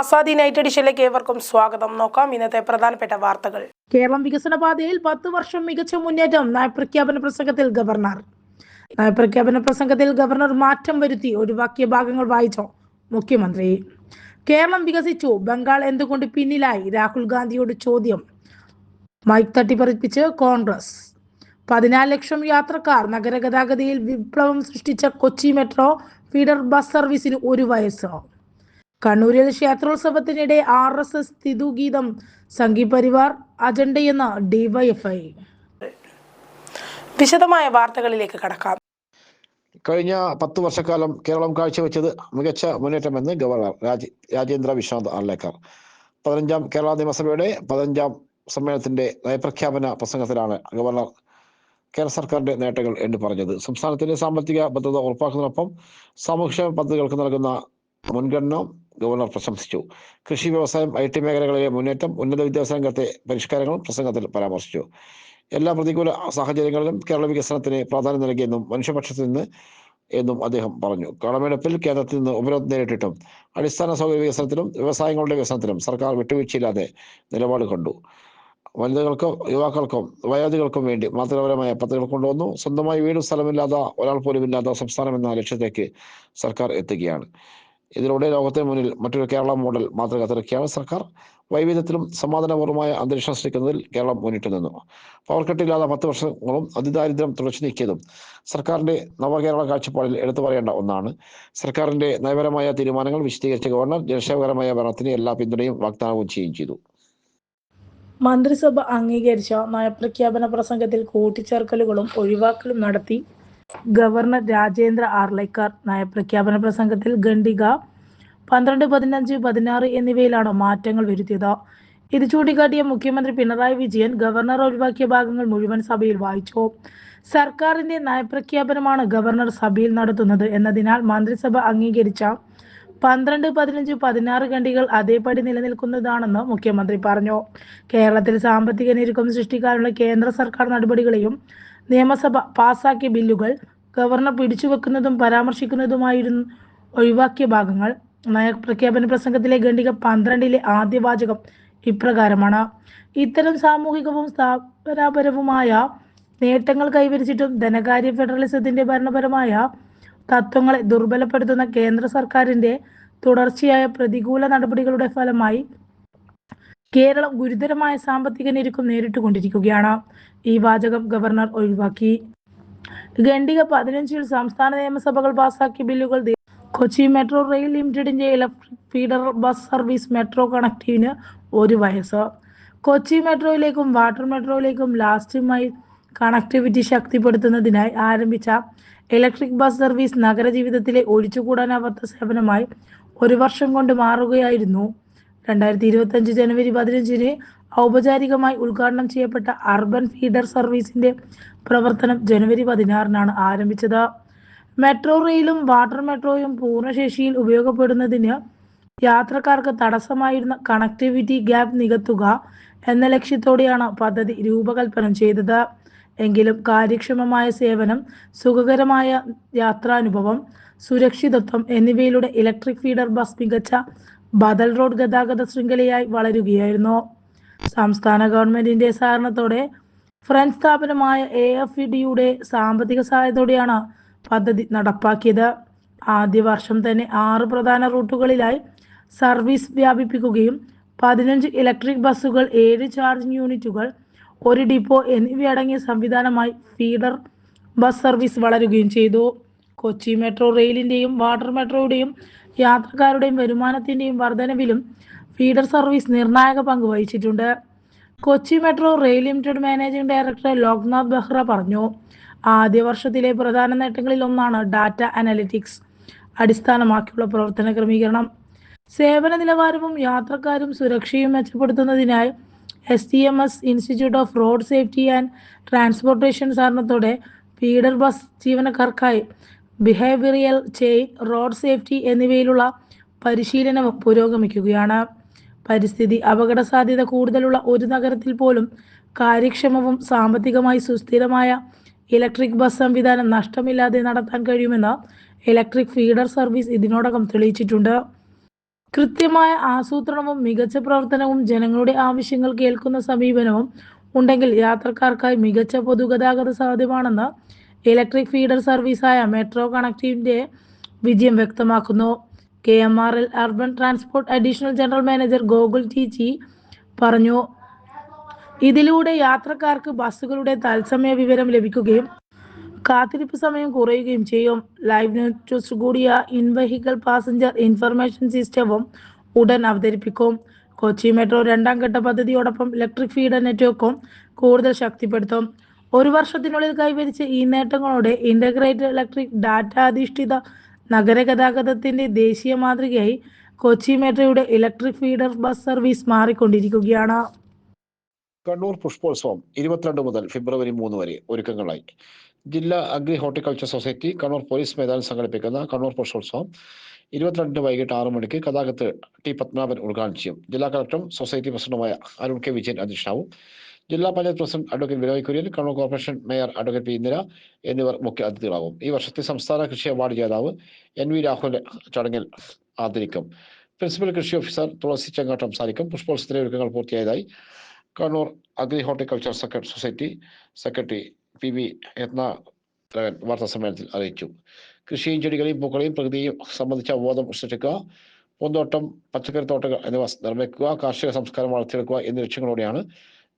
Azadi night എഡിഷനിലേക്ക് ഏവർക്കും സ്വാഗതം. നോക്കാം ഇന്നത്തെ പ്രധാനപ്പെട്ട വാർത്തകൾ. കേരളം വികസന പാതയിൽ 10 വർഷം മികച്ച മുന്നേറ്റം. നയപ്രഖ്യാപന പ്രസംഗത്തിൽ ഗവർണർ മാറ്റം വരുത്തി ഒഴിവാക്കിയ ഭാഗങ്ങൾ വായിച്ചോ മുഖ്യമന്ത്രി. കേരളം വികസിച്ചു, ബംഗാൾ എന്തുകൊണ്ട് പിന്നിലായി? രാഹുൽ ഗാന്ധിയോട് ചോദ്യം. മൈക്ക് തട്ടിപ്പറിപ്പിച്ച് കോൺഗ്രസ്. 14 ലക്ഷം യാത്രക്കാർ. നഗരഗതാഗതയിൽ വിപ്ലവം സൃഷ്ടിച്ച കൊച്ചി മെട്രോ ഫീഡർ ബസ് സർവീസിന് 1 വയസ്സ്. കണ്ണൂരിൽ ക്ഷേത്രോത്സവത്തിനിടെ RSS തിതുഗീതം സംഘിപരിവാർ അജണ്ടയെന്ന DYFI. വിശദമായ വാർത്തകളിലേക്ക് കടക്കാം. കഴിഞ്ഞ 10 വർഷക്കാലം കേരളം കാഴ്ചവെച്ചത് മികച്ച മുന്നേറ്റമെന്ന് ഗവർണർ രാജേന്ദ്ര വിശ്വനാഥ് ആർലേക്കർ 15ാം കേരള നിയമസഭയുടെ 15ാം സമ്മേളനത്തിന്റെ നയപ്രഖ്യാപന പ്രസംഗത്തിലാണ് ഗവർണർ കേരള സർക്കാരിന്റെ നേട്ടങ്ങൾ എന്ന് പറഞ്ഞത്. സംസ്ഥാനത്തിന്റെ സാമ്പത്തിക ഭദ്രത ഉറപ്പാക്കുന്നതിനൊപ്പം സാമൂഹ്യക്ഷേമ പദ്ധതികൾക്ക് നൽകുന്ന മുൻഗണന ഗവർണർ പ്രശംസിച്ചു. കൃഷി, വ്യവസായം, IT മേഖലകളിലെ മുന്നേറ്റം, ഉന്നത വിദ്യാഭ്യാസ രംഗത്തെ പരിഷ്കാരങ്ങളും പ്രസംഗത്തിൽ പരാമർശിച്ചു. എല്ലാ പ്രതികൂല സാഹചര്യങ്ങളിലും കേരള വികസനത്തിന് പ്രാധാന്യം നൽകിയെന്നും മനുഷ്യപക്ഷത്ത് നിന്ന് എന്നും അദ്ദേഹം പറഞ്ഞു. കടമെടുപ്പിൽ കേന്ദ്രത്തിൽ നിന്ന് ഉപരോധം നേരിട്ടിട്ടും അടിസ്ഥാന സൗകര്യ വികസനത്തിലും വ്യവസായങ്ങളുടെ വികസനത്തിലും സർക്കാർ വിട്ടുവീഴ്ചയില്ലാതെ നിലപാട് കണ്ടു. വനിതകൾക്കും യുവാക്കൾക്കും വയോധികൾക്കും വേണ്ടി മാതൃകാപരമായ പദ്ധതികൾ കൊണ്ടുവന്നു. സ്വന്തമായി വീടും സ്ഥലമില്ലാത്ത ഒരാൾ പോലും ഇല്ലാത്ത സംസ്ഥാനം എന്ന ലക്ഷ്യത്തേക്ക് സർക്കാർ എത്തുകയാണ്. ഇതിലൂടെ ലോകത്തിന് മുന്നിൽ മറ്റൊരു കേരള മോഡൽ മാതൃക തീർക്കുകയാണ് സർക്കാർ. വൈവിധ്യത്തിലും സമാധാനപൂർവമായ അന്തരീക്ഷം സൃഷ്ടിക്കുന്നതിൽ കേരളം മുന്നിട്ട് നിന്നു. പവർക്കെട്ടില്ലാത്ത 10 വർഷങ്ങളും അതിദാരിദ്ര്യം തുടച്ചു നീക്കിയതും സർക്കാരിന്റെ നവകേരള കാഴ്ചപ്പാടിൽ എടുത്തു പറയേണ്ട ഒന്നാണ്. സർക്കാരിന്റെ നയപരമായ തീരുമാനങ്ങൾ വിശദീകരിച്ച ഗവർണർ ജനക്ഷേമകരമായ ഭരണത്തിന് എല്ലാ പിന്തുണയും വാഗ്ദാനവും ചെയ്യുകയും ചെയ്തു. മന്ത്രിസഭ അംഗീകരിച്ച നയപ്രഖ്യാപന പ്രസംഗത്തിൽ കൂട്ടിച്ചേർക്കലുകളും ഒഴിവാക്കലും നടത്തി ഗവർണർ രാജേന്ദ്ര ആർലേക്കർ. നയപ്രഖ്യാപന പ്രസംഗത്തിൽ ഖണ്ഡിക 12, 15, 16 എന്നിവയിലാണ് മാറ്റങ്ങൾ വരുത്തിയത്. ഇത് ചൂണ്ടിക്കാട്ടിയ മുഖ്യമന്ത്രി പിണറായി വിജയൻ ഗവർണർ ഒഴിവാക്കിയ ഭാഗങ്ങൾ മുഴുവൻ സഭയിൽ വായിച്ചു. സർക്കാരിന്റെ നയപ്രഖ്യാപനമാണ് ഗവർണർ സഭയിൽ നടത്തുന്നത് എന്നതിനാൽ മന്ത്രിസഭ അംഗീകരിച്ച 12, 15, 16 ഖണ്ഡികൾ അതേപടി നിലനിൽക്കുന്നതാണെന്ന് മുഖ്യമന്ത്രി പറഞ്ഞു. കേരളത്തിൽ സാമ്പത്തിക ഞെരുക്കം സൃഷ്ടിക്കാനുള്ള കേന്ദ്ര സർക്കാർ നടപടികളെയും നിയമസഭ പാസാക്കിയ ബില്ലുകൾ ഗവർണർ പിടിച്ചുവെക്കുന്നതും പരാമർശിക്കുന്നതുമായിരുന്നു ഒഴിവാക്കിയ ഭാഗങ്ങൾ. നയപ്രഖ്യാപന പ്രസംഗത്തിലെ ഖണ്ഡിക 12-ലെ ആദ്യ വാചകം ഇപ്രകാരമാണ്: ഇത്തരം സാമൂഹികവും സ്ഥാപനപരവുമായ നേട്ടങ്ങൾ കൈവരിച്ചിട്ടും ധനകാര്യ ഫെഡറലിസത്തിന്റെ ഭരണപരമായ തത്വങ്ങളെ ദുർബലപ്പെടുത്തുന്ന കേന്ദ്ര സർക്കാരിന്റെ തുടർച്ചയായ പ്രതികൂല നടപടികളുടെ ഫലമായി കേരളം ഗുരുതരമായ സാമ്പത്തിക ഞെരുക്കം നേരിട്ടുകൊണ്ടിരിക്കുകയാണ്. ഈ വാചകം ഗവർണർ ഒഴിവാക്കി. ഖണ്ഡിക 15-ൽ സംസ്ഥാന നിയമസഭകൾ പാസാക്കിയ ബില്ലുകൾ കൊച്ചി മെട്രോ റെയിൽ ലിമിറ്റഡിന്റെ electric feeder bus service metro കണക്റ്റീവിന് 1 വയസ്സ്. കൊച്ചി മെട്രോയിലേക്കും വാട്ടർ മെട്രോയിലേക്കും ലാസ്റ്റ് മൈൽ കണക്ടിവിറ്റി ശക്തിപ്പെടുത്തുന്നതിനായി ആരംഭിച്ച ഇലക്ട്രിക് ബസ് സർവീസ് നഗരജീവിതത്തിലെ ഒഴിച്ചുകൂടാനാവാത്ത സേവനമായി 1 വർഷം കൊണ്ട് മാറുകയായിരുന്നു. 2025 ജനുവരി 15-ന് ഔപചാരികമായി ഉദ്ഘാടനം ചെയ്യപ്പെട്ട അർബൻ ഫീഡർ സർവീസിന്റെ പ്രവർത്തനം ജനുവരി 16-നാണ് ആരംഭിച്ചത്. മെട്രോ റെയിലും വാട്ടർ മെട്രോയും പൂർണ്ണശേഷിയിൽ ഉപയോഗപ്പെടുന്നതിന് യാത്രക്കാർക്ക് തടസ്സമായിരുന്ന കണക്ടിവിറ്റി ഗ്യാപ്പ് നികത്തുക എന്ന ലക്ഷ്യത്തോടെയാണ് പദ്ധതി രൂപകൽപ്പന ചെയ്തത്. എങ്കിലും കാര്യക്ഷമമായ സേവനം, സുഖകരമായ യാത്രാനുഭവം, സുരക്ഷിതത്വം എന്നിവയിലൂടെ ഇലക്ട്രിക് ഫീഡർ ബസ് മികച്ച ബദൽ റോഡ് ഗതാഗത ശൃംഖലയായി വളരുകയായിരുന്നു. സംസ്ഥാന ഗവൺമെന്റിന്റെ സഹകരണത്തോടെ ഫ്രഞ്ച് സ്ഥാപനമായ AFEDയുടെ സാമ്പത്തിക സഹായത്തോടെയാണ് പദ്ധതി നടപ്പാക്കിയത്. ആദ്യ വർഷം തന്നെ 6 പ്രധാന റൂട്ടുകളിലായി സർവീസ് വ്യാപിപ്പിക്കുകയും 15 ഇലക്ട്രിക് ബസ്സുകൾ, 7 ചാർജിംഗ് യൂണിറ്റുകൾ, 1 ഡിപ്പോ എന്നിവയടങ്ങിയ സംവിധാനമായി ഫീഡർ ബസ് സർവീസ് വളരുകയും ചെയ്തു. കൊച്ചി മെട്രോ റെയിലിന്റെയും വാട്ടർ മെട്രോയുടെയും യാത്രക്കാരുടെയും വരുമാനത്തിന്റെയും വർധനവിലും ഫീഡർ സർവീസ് നിർണായക പങ്ക് വഹിച്ചിട്ടുണ്ട്. Kochi metro rail limited managing director Loknath Behera പറഞ്ഞു. ആദ്യ വർഷത്തിലെ പ്രധാന നേട്ടങ്ങളിൽ ഒന്നാണ് ഡാറ്റ അനലിറ്റിക്സ് അടിസ്ഥാനമാക്കിയുള്ള പ്രവർത്തന ക്രമീകരണം. സേവന നിലവാരവും യാത്രക്കാരും സുരക്ഷയും മെച്ചപ്പെടുത്തുന്നതിനായി STMS institute off road safety and transportation സഹകരണത്തോടെ ഫീഡർ ബസ് ജീവനക്കാർക്കായി ബിഹേവിയറൽ ചെയിൻ, റോഡ് സേഫ്റ്റി എന്നിവയിലുള്ള പരിശീലനവും പുരോഗമിക്കുകയാണ്. പരിസ്ഥിതി അപകട സാധ്യത കൂടുതലുള്ള ഒരു നഗരത്തിൽ പോലും കാര്യക്ഷമവും സാമ്പത്തികമായി സുസ്ഥിരമായ ഇലക്ട്രിക് ബസ് സംവിധാനം നഷ്ടമില്ലാതെ നടത്താൻ കഴിയുമെന്ന് ഇലക്ട്രിക് ഫീഡർ സർവീസ് ഇതിനോടകം തെളിയിച്ചിട്ടുണ്ട്. കൃത്യമായ ആസൂത്രണവും മികച്ച പ്രവർത്തനവും ജനങ്ങളുടെ ആവശ്യങ്ങൾ കേൾക്കുന്ന സമീപനവും ഉണ്ടെങ്കിൽ യാത്രക്കാർക്കായി മികച്ച പൊതുഗതാഗത സാധ്യമാണെന്ന് ഇലക്ട്രിക് ഫീഡർ സർവീസായ മെട്രോ കണക്റ്റിവിന്റെ വിജയം വ്യക്തമാക്കുന്നു. KMRL urban transport additional general manager Gokul T പറഞ്ഞു. ഇതിലൂടെ യാത്രക്കാർക്ക് ബസ്സുകളുടെ തത്സമയ വിവരം ലഭിക്കുകയും കാത്തിരിപ്പ് സമയം കുറയുകയും ചെയ്യും. ലൈവ് നെറ്റ്വർക്ക് കൂടിയ ഇൻ വെഹിക്കിൾ പാസഞ്ചർ ഇൻഫർമേഷൻ സിസ്റ്റവും ഉടൻ അവതരിപ്പിക്കും. കൊച്ചി മെട്രോ രണ്ടാം ഘട്ട പദ്ധതിയോടൊപ്പം ഇലക്ട്രിക് ഫീഡർ നെറ്റ്വർക്കും കൂടുതൽ ശക്തിപ്പെടുത്തും. 1 വർഷത്തിനുള്ളിൽ കൈവരിച്ച ഈ നേട്ടങ്ങളോടെ ഇന്റഗ്രേറ്റഡ് ഇലക്ട്രിക് ഡാറ്റ അധിഷ്ഠിത നഗരഗതാഗതത്തിന്റെ ദേശീയ മാതൃകയായി കൊച്ചി മെട്രോയുടെ ഇലക്ട്രിക് ഫീഡർ ബസ് സർവീസ് മാറിക്കൊണ്ടിരിക്കുകയാണ്. കണ്ണൂർ പുഷ്പോത്സവം 22 മുതൽ ഫെബ്രുവരി 3 വരെ ഒരുക്കങ്ങളായി. ജില്ലാ agri horticulture society Kannur police മൈതാനിൽ സംഘടിപ്പിക്കുന്ന കണ്ണൂർ പുഷ്പോത്സവം 22 വൈകിട്ട് 6 മണിക്ക് കഥാകത്ത് ടി പത്മനാഭൻ ഉദ്ഘാടനം ചെയ്യും. ജില്ലാ കളക്ടറും സൊസൈറ്റി പ്രസിഡന്റുമായ അരുൺ കെ വിജയൻ അധ്യക്ഷനാവും. ജില്ലാ panchayat president advocate Vinoy Kurian, Kannur corporation mayor advocate P Indira എന്നിവർ മുഖ്യ അതിഥികളാവും. ഈ വർഷത്തെ സംസ്ഥാന കൃഷി അവാർഡ് ജേതാവ് NV രാഹുൽ ചടങ്ങിൽ ആദരിക്കും. പ്രിൻസിപ്പൽ കൃഷി ഓഫീസർ തുളസി ചെങ്ങാട്ട് സംസാരിക്കും. പുഷ്പോത്സവത്തിലെ ഒരുക്കങ്ങൾ പൂർത്തിയായതായി Kannur agri horticulture society secretary PV Yatnakaran വാർത്താസമ്മേളനത്തിൽ അറിയിച്ചു. കൃഷിയും ചെടികളെയും പൂക്കളെയും പ്രകൃതിയെയും സംബന്ധിച്ച അവബോധം സൃഷ്ടിക്കുക, പൂന്തോട്ടം, പച്ചക്കറി തോട്ടങ്ങൾ എന്നിവ നിർമ്മിക്കുക, കാർഷിക സംസ്കാരം വളർത്തിയെടുക്കുക എന്നീ ലക്ഷ്യങ്ങളോടെയാണ്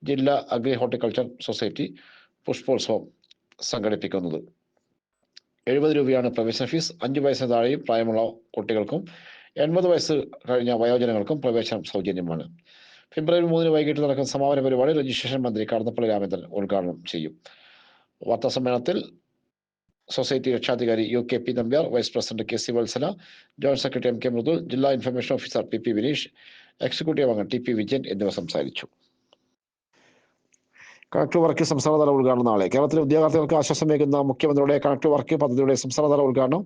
ജില്ലാ അഗ്രി ഹോർട്ടിക്കൾച്ചർ സൊസൈറ്റി പുഷ്പോത്സവം സംഘടിപ്പിക്കുന്നത്. 70 രൂപയാണ് പ്രവേശന ഫീസ്. 5 വയസ്സിന് താഴെയും പ്രായമുള്ള കുട്ടികൾക്കും 80 വയസ്സ് കഴിഞ്ഞ വയോജനങ്ങൾക്കും പ്രവേശനം സൗജന്യമാണ്. ഫെബ്രുവരി 3 വൈകിട്ട് നടക്കുന്ന സമാപന പരിപാടി രജിസ്ട്രേഷൻ മന്ത്രി കടന്നപ്പള്ളി രാമചന്ദ്രൻ ഉദ്ഘാടനം ചെയ്യും. വാർത്താസമ്മേളനത്തിൽ സൊസൈറ്റി രക്ഷാധികാരി UK P Nambiar, vice president KC Vatsala, joint secretary MK Mridul, ജില്ലാ information officer PP Vineesh, executive അംഗം TP വിജയൻ എന്നിവർ സംസാരിച്ചു. കണക്ട് വർക്ക് സംസ്ഥാനതല ഉദ്ഘാടനം നാളെ. കേരളത്തിലെ ഉദ്യോഗാർത്ഥികൾക്ക് ആശ്വാസമേകുന്ന മുഖ്യമന്ത്രിയുടെ കണക്ട് വർക്ക് പദ്ധതിയുടെ സംസ്ഥാനതല ഉദ്ഘാടനം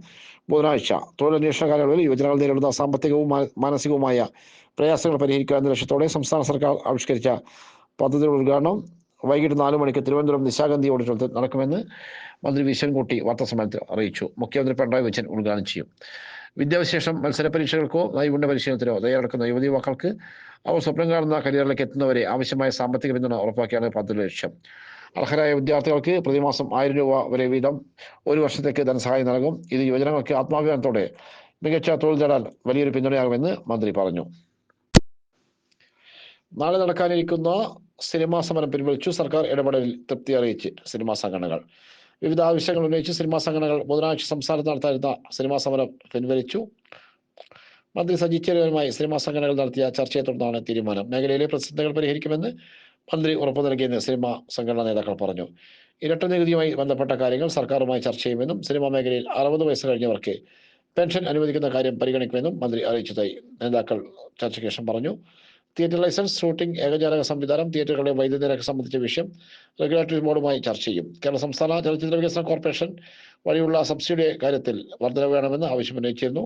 ബുധനാഴ്ച. തൊഴിലന്വേഷണ കാലയളവിൽ യുവജനങ്ങൾ നേരിടുന്ന സാമ്പത്തികവും മാനസികവുമായ പ്രയാസങ്ങൾ പരിഹരിക്കുക എന്ന ലക്ഷ്യത്തോടെ സംസ്ഥാന സർക്കാർ ആവിഷ്കരിച്ച പദ്ധതിയുടെ ഉദ്ഘാടനം വൈകിട്ട് 4 മണിക്ക് തിരുവനന്തപുരം നിശാഗന്ധി ഓഡിറ്റോറിയത്തിൽ നടക്കുമെന്ന് മന്ത്രി വി ശിവൻകുട്ടി വാർത്താസമ്മേളനത്തിൽ അറിയിച്ചു. മുഖ്യമന്ത്രി പിണറായി വിജയൻ ഉദ്ഘാടനം ചെയ്യും. വിദ്യാഭ്യാസം മത്സര പരീക്ഷകൾക്കോ നൈപുണ്യ പരിശീലനത്തിനോ തയ്യാറെടുക്കുന്ന യുവതി യുവാക്കൾക്ക് അവർ സ്വപ്നം കാണുന്ന കരിയറിലേക്ക് എത്തുന്നവരെ ആവശ്യമായ സാമ്പത്തിക പിന്തുണ ഉറപ്പാക്കിയാണ് പദ്ധതിയുടെ ലക്ഷ്യം. അർഹരായ വിദ്യാർത്ഥികൾക്ക് പ്രതിമാസം 1000 രൂപ വരെ വീതം 1 വർഷത്തേക്ക് ധനസഹായം നൽകും. ഇത് യുവജനങ്ങൾക്ക് ആത്മാഭിമാനത്തോടെ മികച്ച തൊഴിൽ നേടാൻ വലിയൊരു പിന്തുണയാകുമെന്ന് മന്ത്രി പറഞ്ഞു. നാളെ നടക്കാനിരിക്കുന്ന സിനിമാ സമരം പിൻവലിച്ചു. സർക്കാർ ഇടപെടലിൽ തൃപ്തി അറിയിച്ച് സിനിമാ സംഘടനകൾ. വിവിധ ആവശ്യങ്ങൾ ഉന്നയിച്ച് സിനിമാ സംഘടനകൾ ബുധനാഴ്ച സംസ്ഥാനത്ത് നടത്താനിരുന്ന സിനിമാ സമരം പിൻവലിച്ചു. മന്ത്രി സജി ചെറിയാനുമായി സിനിമാ സംഘടനകൾ നടത്തിയ ചർച്ചയെ തുടർന്നാണ് തീരുമാനം. മേഖലയിലെ പ്രതിസന്ധികൾ പരിഹരിക്കുമെന്ന് മന്ത്രി ഉറപ്പു നൽകിയെന്ന് സിനിമാ സംഘടനാ നേതാക്കൾ പറഞ്ഞു. ഇരട്ട നികുതിയുമായി ബന്ധപ്പെട്ട കാര്യങ്ങൾ സർക്കാരുമായി ചർച്ച ചെയ്യുമെന്നും സിനിമാ മേഖലയിൽ 60 വയസ്സ് കഴിഞ്ഞവർക്ക് പെൻഷൻ അനുവദിക്കുന്ന കാര്യം പരിഗണിക്കുമെന്നും മന്ത്രി അറിയിച്ചതായി നേതാക്കൾ ചർച്ചയ്ക്ക് ശേഷം പറഞ്ഞു. തിയേറ്റർ ലൈസൻസ്, ഷൂട്ടിംഗ്, ഏകജാലക സംവിധാനം, തിയേറ്ററുകളുടെ വൈദ്യുതി നിരക്ക് സംബന്ധിച്ച വിഷയം റെഗുലേറ്ററി ബോർഡുമായി ചർച്ച ചെയ്യും. കേരള സംസ്ഥാന ചലച്ചിത്ര വികസന കോർപ്പറേഷൻ വഴിയുള്ള സബ്സിഡിയുടെ കാര്യത്തിൽ വർധന വേണമെന്ന് ആവശ്യമുന്നയിച്ചിരുന്നു.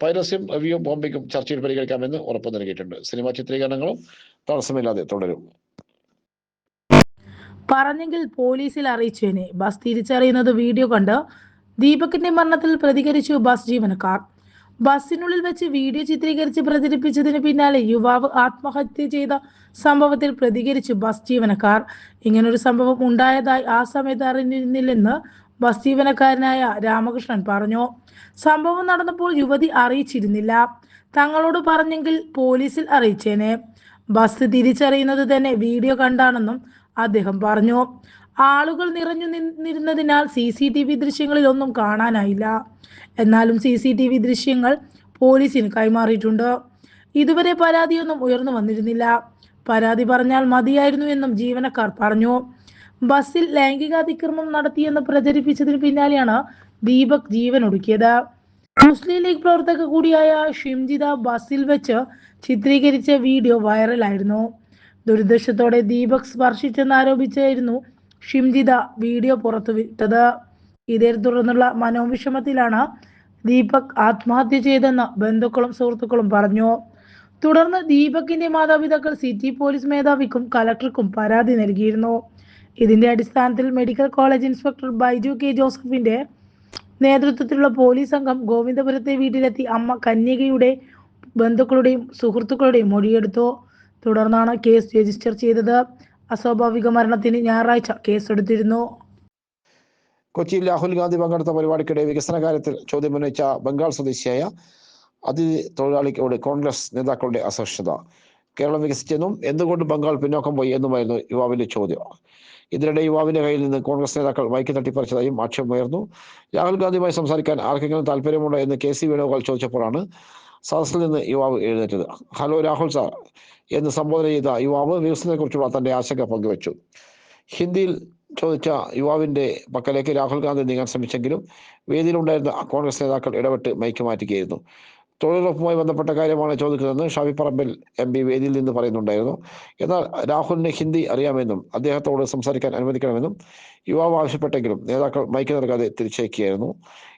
പൈറസിയും റിവ്യൂ ബോംബിങ്ങും ചർച്ചയിൽ പരിഗണിക്കാമെന്ന് ഉറപ്പു നൽകിയിട്ടുണ്ട്. സിനിമാ ചിത്രീകരണങ്ങളും തടസ്സമില്ലാതെ തുടരും. പറഞ്ഞെങ്കിൽ പോലീസിൽ അറിയിച്ചേനെ. ബസ് തിരിച്ചറിയുന്നത് വീഡിയോ കണ്ട് ദീപകിന്റെ മരണത്തിൽ പ്രതികരിച്ചു ബസ് ജീവനക്കാർ. ബസ്സിനുള്ളിൽ വെച്ച് വീഡിയോ ചിത്രീകരിച്ച് പ്രചരിപ്പിച്ചതിന് പിന്നാലെ യുവാവ് ആത്മഹത്യ ചെയ്ത സംഭവത്തിൽ പ്രതികരിച്ചു ബസ് ജീവനക്കാർ. ഇങ്ങനൊരു സംഭവം ഉണ്ടായതായി ആ സമയത്ത് അറിഞ്ഞിരുന്നില്ലെന്ന് ബസ് ജീവനക്കാരനായ രാമകൃഷ്ണൻ പറഞ്ഞു. സംഭവം നടന്നപ്പോൾ യുവതി അറിയിച്ചിരുന്നില്ല. തങ്ങളോട് പറഞ്ഞെങ്കിൽ പോലീസിൽ അറിയിച്ചേനെ. ബസ് തിരിച്ചറിയുന്നത് തന്നെ വീഡിയോ കണ്ടാണെന്നും അദ്ദേഹം പറഞ്ഞു. ആളുകൾ നിറഞ്ഞു നിന്നിരുന്നതിനാൽ CCTV ദൃശ്യങ്ങളിൽ ഒന്നും കാണാനായില്ല. എന്നാലും CCTV ദൃശ്യങ്ങൾ പോലീസിന് കൈമാറിയിട്ടുണ്ട്. ഇതുവരെ പരാതിയൊന്നും ഉയർന്നു വന്നിരുന്നില്ല. പരാതി പറഞ്ഞാൽ മതിയായിരുന്നു എന്നും ജീവനക്കാർ പറഞ്ഞു. ബസ്സിൽ ലൈംഗികാതിക്രമം നടത്തിയെന്ന് പ്രചരിപ്പിച്ചതിന് പിന്നാലെയാണ് ദീപക് ജീവനൊടുക്കിയത്. മുസ്ലിം ലീഗ് പ്രവർത്തക കൂടിയായ ഷിംജിത ബസ്സിൽ വെച്ച് ചിത്രീകരിച്ച വീഡിയോ വൈറലായിരുന്നു. ദുരുദ്ദേശത്തോടെ ദീപക് സ്പർശിച്ചെന്നാരോപിച്ചായിരുന്നു ഷിംജിത വീഡിയോ പുറത്തുവിട്ടത്. ഇതേ തുടർന്നുള്ള മനോവിഷമത്തിലാണ് ദീപക് ആത്മഹത്യ ചെയ്തെന്ന് ബന്ധുക്കളും സുഹൃത്തുക്കളും പറഞ്ഞു. തുടർന്ന് ദീപകിന്റെ മാതാപിതാക്കൾ സിറ്റി പോലീസ് മേധാവിക്കും കലക്ടർക്കും പരാതി നൽകിയിരുന്നു. ഇതിന്റെ അടിസ്ഥാനത്തിൽ medical college inspector Baiju K ജോസഫിന്റെ നേതൃത്വത്തിലുള്ള പോലീസ് സംഘം ഗോവിന്ദപുരത്തെ വീട്ടിലെത്തി അമ്മ കന്യകയുടെ ബന്ധുക്കളുടെയും സുഹൃത്തുക്കളുടെയും മൊഴിയെടുത്തു. തുടർന്നാണ് കേസ് രജിസ്റ്റർ ചെയ്തത്. അസ്വാഭാവിക മരണത്തിന് ഞായറാഴ്ച കേസെടുത്തിരുന്നു. കൊച്ചിയിൽ രാഹുൽ ഗാന്ധി പങ്കെടുത്ത പരിപാടിക്കിടെ വികസന കാര്യത്തിൽ ചോദ്യമുന്നയിച്ച ബംഗാൾ സ്വദേശിയായ അതിഥി തൊഴിലാളിയോട് കോൺഗ്രസ് നേതാക്കളുടെ അസഹിഷ്ണുത. കേരളം വികസിച്ചെന്നും എന്തുകൊണ്ട് ബംഗാൾ പിന്നോക്കം പോയി എന്നുമായിരുന്നു യുവാവിന്റെ ചോദ്യം. ഇതിനിടെ യുവാവിന്റെ കയ്യിൽ നിന്ന് കോൺഗ്രസ് നേതാക്കൾ മൈക്ക് തട്ടിപ്പറിച്ചതായും ആക്ഷേപമുയർന്നു. രാഹുൽ ഗാന്ധിയുമായി സംസാരിക്കാൻ ആർക്കെങ്കിലും താല്പര്യമുണ്ടോ എന്ന് KC വേണുഗോപാൽ ചോദിച്ചപ്പോഴാണ് സദസ്സിൽ നിന്ന് യുവാവ് എഴുന്നേറ്റത്. ഹലോ രാഹുൽ സാർ എന്ന് സംബോധന ചെയ്ത യുവാവ് വികസനത്തെക്കുറിച്ചുള്ള തന്റെ ആശങ്ക പങ്കുവച്ചു. ഹിന്ദിയിൽ ചോദിച്ച യുവാവിന്റെ പക്കലേക്ക് രാഹുൽ ഗാന്ധി നീങ്ങാൻ ശ്രമിച്ചെങ്കിലും വേദിയിലുണ്ടായിരുന്ന കോൺഗ്രസ് നേതാക്കൾ ഇടപെട്ട് മൈക്ക് മാറ്റുകയായിരുന്നു. തൊഴിലുറപ്പുമായി ബന്ധപ്പെട്ട കാര്യമാണ് ചോദിക്കുന്നതെന്ന് ഷാഫി പറമ്പിൽ MP വേദിയിൽ നിന്ന് പറയുന്നുണ്ടായിരുന്നു. എന്നാൽ രാഹുലിന് ഹിന്ദി അറിയാമെന്നും അദ്ദേഹത്തോട് സംസാരിക്കാൻ അനുവദിക്കണമെന്നും യുവാവ് ആവശ്യപ്പെട്ടെങ്കിലും നേതാക്കൾ മൈക്ക് നൽകാതെ തിരിച്ചയക്കുകയായിരുന്നു.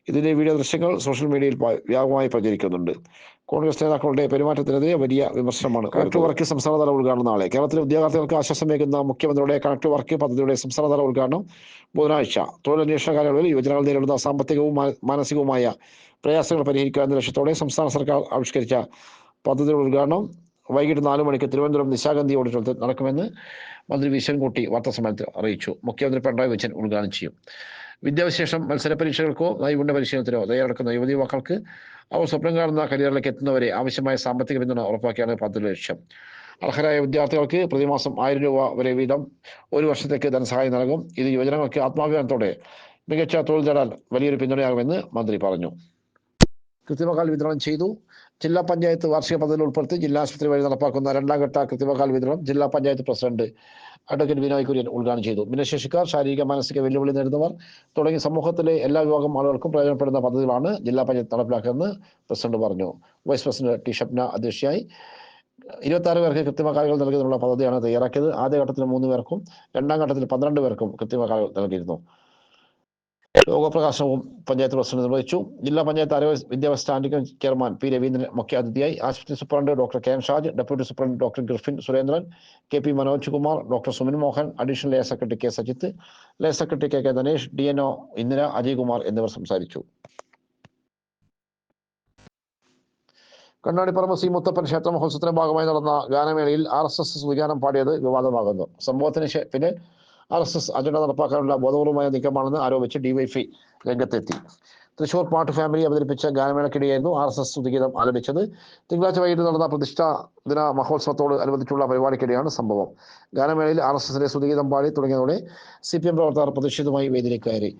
ഇതിന്റെ വീഡിയോ ദൃശ്യങ്ങൾ സോഷ്യൽ മീഡിയയിൽ വ്യാപകമായി പ്രചരിക്കുന്നുണ്ട്. കോൺഗ്രസ് നേതാക്കളുടെ പെരുമാറ്റത്തിനെതിരെ വലിയ വിമർശനമാണ്. കണക്ട് വർക്ക് സംസ്ഥാനതല ഉദ്ഘാടനം നാളെ. കേരളത്തിലെ ഉദ്യോഗാർത്ഥികൾക്ക് ആശ്വാസമേകുന്ന മുഖ്യമന്ത്രിയുടെ കണക്ട് വർക്ക് പദ്ധതിയുടെ സംസ്ഥാനതല ഉദ്ഘാടനം ബുധനാഴ്ച. തൊഴിലന്വേഷണ കാലയളവിൽ യുവജനങ്ങൾ നേരിടുന്ന സാമ്പത്തികവും മാനസികവുമായ പ്രയാസങ്ങൾ പരിഹരിക്കുക എന്ന ലക്ഷ്യത്തോടെ സംസ്ഥാന സർക്കാർ ആവിഷ്കരിച്ച പദ്ധതിയുടെ ഉദ്ഘാടനം വൈകിട്ട് 4 മണിക്ക് തിരുവനന്തപുരം നിശാഗന്ധി ഓഡിറ്റോറിയത്തിൽ നടക്കുമെന്ന് മന്ത്രി വി ശിവൻകുട്ടി വാർത്താസമ്മേളനത്തിൽ അറിയിച്ചു. മുഖ്യമന്ത്രി പിണറായി വിജയൻ ഉദ്ഘാടനം ചെയ്യും. വിദ്യാഭ്യാസം മത്സര പരീക്ഷകൾക്കോ നൈപുണ്യ പരിശീലനത്തിനോ തയ്യാറെടുക്കുന്ന യുവതി യുവാക്കൾക്ക് അവർ സ്വപ്നം കാണുന്ന കരിയറിലേക്ക് എത്തുന്നവരെ ആവശ്യമായ സാമ്പത്തിക പിന്തുണ ഉറപ്പാക്കിയാണ് പദ്ധതിയുടെ ലക്ഷ്യം. അർഹരായ വിദ്യാർത്ഥികൾക്ക് പ്രതിമാസം 1000 രൂപ വരെ വീതം 1 വർഷത്തേക്ക് ധനസഹായം നൽകും. ഇത് യുവജനങ്ങൾക്ക് ആത്മാഭിമാനത്തോടെ മികച്ച തൊഴിൽ നേടാൻ വലിയൊരു പിന്തുണയാകുമെന്ന് മന്ത്രി പറഞ്ഞു. കൃത്രിമകാൽ വിതരണം ചെയ്തു. ജില്ലാ പഞ്ചായത്ത് വാർഷിക പദ്ധതിയിൽ ഉൾപ്പെടുത്തി ജില്ലാ ആശുപത്രി വഴി നടപ്പാക്കുന്ന 2ാം ഘട്ട കൃത്രിമകാൽ വിതരണം ജില്ലാ പഞ്ചായത്ത് പ്രസിഡന്റ് അഡ്വക്കേറ്റ് ബിനോയ് കുര്യൻ ഉദ്ഘാടനം ചെയ്തു. ഭിന്നശേഷിക്കാർ, ശാരീരിക മാനസിക വെല്ലുവിളി നേരിടുന്നവർ തുടങ്ങി സമൂഹത്തിലെ എല്ലാ വിഭാഗം ആളുകൾക്കും പ്രയോജനപ്പെടുന്ന പദ്ധതികളാണ് ജില്ലാ പഞ്ചായത്ത് നടപ്പിലാക്കുന്നതെന്ന് പ്രസിഡന്റ് പറഞ്ഞു. വൈസ് പ്രസിഡന്റ് ടി ഷബ്ന അധ്യക്ഷയായി. 26 പേർക്ക് കൃത്രിമകാലുകൾ നൽകുന്നതിനുള്ള പദ്ധതിയാണ് തയ്യാറാക്കിയത്. ആദ്യഘട്ടത്തിൽ 3 പേർക്കും 2ാം ഘട്ടത്തിൽ 12 പേർക്കും കൃത്രിമകാലുകൾ നൽകിയിരുന്നു. ലോകപ്രകാശനവും പഞ്ചായത്ത് പ്രസിഡന്റ് നിർവഹിച്ചു. ജില്ലാ പഞ്ചായത്ത് ആരോഗ്യ വിദ്യാഭ്യാസ സ്റ്റാൻഡിംഗ് ചെയർമാൻ പി രവീന്ദ്രൻ മുഖ്യാതിഥിയായി. ആശുപത്രി superintendent doctor KN Shaj, deputy superintendent doctor Griffin Surendran, KP Manoj Kumar, doctor Sumin Mohan, additional layer secretary K Sajith, layer secretary KK Dhanesh, DNO Indira, Ajay Kumar എന്നിവർ സംസാരിച്ചു. കണ്ണാടിപ്പറമ്പ് സി മുത്തപ്പൻ ക്ഷേത്ര മഹോത്സവത്തിന്റെ ഭാഗമായി നടന്ന ഗാനമേളയിൽ RSS സുവിഗാനം പാടിയത് വിവാദമാകുന്നു. സംഭവത്തിന് പിന്നെ RSS അജണ്ട നടപ്പാക്കാനുള്ള ബോധപൂർവമായ നീക്കമാണെന്ന് ആരോപിച്ച് DYFI രംഗത്തെത്തി. തൃശൂർ പാട്ട് ഫാമിലി അവതരിപ്പിച്ച ഗാനമേളക്കിടെയായിരുന്നു RSS സ്തുതിഗീതം ആലപിച്ചത്. തിങ്കളാഴ്ച വൈകിട്ട് നടന്ന പ്രതിഷ്ഠാ ദിന മഹോത്സവത്തോട് അനുബന്ധിച്ചുള്ള പരിപാടിക്കിടെയാണ് സംഭവം. ഗാനമേളയിൽ RSSന്റെ സ്തുതിഗീതം പാടി തുടങ്ങിയതോടെ CPM പ്രവർത്തകർ പ്രതിഷേധവുമായി വേദിയിലേക്ക് കയറി.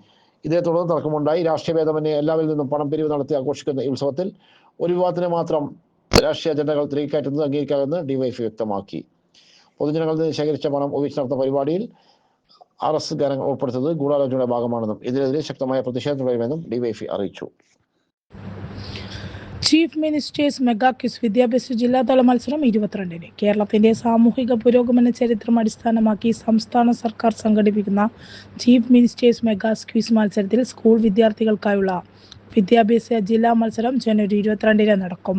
ഇതേ തുടർന്ന് തർക്കമുണ്ടായി. രാഷ്ട്രീയ ഭേദമന്യേ എല്ലാവരിൽ നിന്നും പണം പിരിവ് നടത്തി ആഘോഷിക്കുന്ന ഈ ഉത്സവത്തിൽ ഒരു വിഭാഗത്തിന് മാത്രം രാഷ്ട്രീയ അജണ്ടകൾ തിരികെ കയറ്റുന്നത് അംഗീകരിക്കാമെന്ന് DYFI വ്യക്തമാക്കി. പൊതുജനങ്ങളിൽ നിന്ന് ശേഖരിച്ച പണം ഉപയോഗിച്ച് നടത്തുന്ന പരിപാടിയിൽ RSS ഗാനങ്ങൾ ഉൾപ്പെടുത്തുന്നത് ഗൂഢാലോചനയുടെ ഭാഗമാണെന്നും ഇതിനെതിരെ ശക്തമായ പ്രതിഷേധം തുടരുമെന്നും DYFI അറിയിച്ചു. ചീഫ് മിനിസ്റ്റേഴ്സ് മെഗാ ക്വിസ് വിദ്യാഭ്യാസ ജില്ലാതല മത്സരം 22-ന്. കേരളത്തിന്റെ സാമൂഹിക പുരോഗമന ചരിത്രം അടിസ്ഥാനമാക്കി സംസ്ഥാന സർക്കാർ സംഘടിപ്പിക്കുന്ന ചീഫ് മിനിസ്റ്റേഴ്സ് മെഗാ ക്വിസ് മത്സരത്തിൽ സ്കൂൾ വിദ്യാർത്ഥികൾക്കായുള്ള വിദ്യാഭ്യാസ ജില്ലാ മത്സരം ജനുവരി 22-ന് നടക്കും.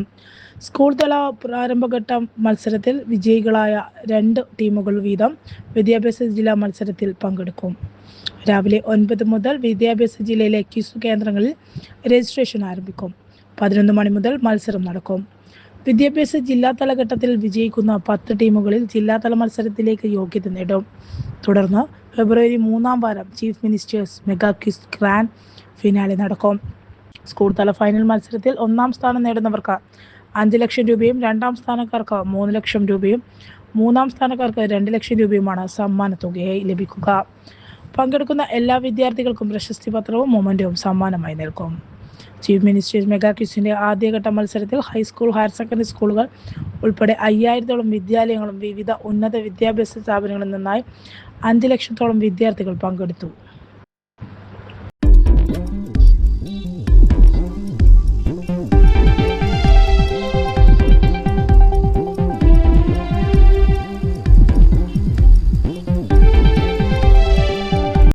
സ്കൂൾ തല പ്രാരംഭഘട്ട മത്സരത്തിൽ വിജയികളായ 2 ടീമുകൾ വീതം വിദ്യാഭ്യാസ ജില്ലാ മത്സരത്തിൽ പങ്കെടുക്കും. രാവിലെ 9 മുതൽ വിദ്യാഭ്യാസ ജില്ലയിലെ ക്വിസ് കേന്ദ്രങ്ങളിൽ രജിസ്ട്രേഷൻ ആരംഭിക്കും. 11 മണി മുതൽ മത്സരം നടക്കും. വിദ്യാഭ്യാസ ജില്ലാതല ഘട്ടത്തിൽ വിജയിക്കുന്ന 10 ടീമുകളിൽ ജില്ലാതല മത്സരത്തിലേക്ക് യോഗ്യത നേടും. തുടർന്ന് ഫെബ്രുവരി 3-ാം വാരം chief ministers mega quiz grand finale നടക്കും. സ്കൂൾ തല ഫൈനൽ മത്സരത്തിൽ 1-ാം സ്ഥാനം നേടുന്നവർക്ക് 5 ലക്ഷം രൂപയും 2-ാം സ്ഥാനക്കാർക്ക് 3 ലക്ഷം രൂപയും 3-ാം സ്ഥാനക്കാർക്ക് 2 ലക്ഷം രൂപയുമാണ് സമ്മാനത്തുകയായി ലഭിക്കുക. പങ്കെടുക്കുന്ന എല്ലാ വിദ്യാർത്ഥികൾക്കും പ്രശസ്തി പത്രവും മൊമെന്റവും സമ്മാനമായി നൽകും. ചീഫ് മിനിസ്റ്റേഴ്സ് മെഗാ ക്വിസിന്റെ ആദ്യഘട്ട മത്സരത്തിൽ ഹൈസ്കൂൾ, ഹയർ സെക്കൻഡറി സ്കൂളുകൾ ഉൾപ്പെടെ 5000-ഓളം വിദ്യാലയങ്ങളും വിവിധ ഉന്നത വിദ്യാഭ്യാസ സ്ഥാപനങ്ങളിൽ നിന്നായി 5 ലക്ഷത്തോളം വിദ്യാർത്ഥികൾ പങ്കെടുത്തു.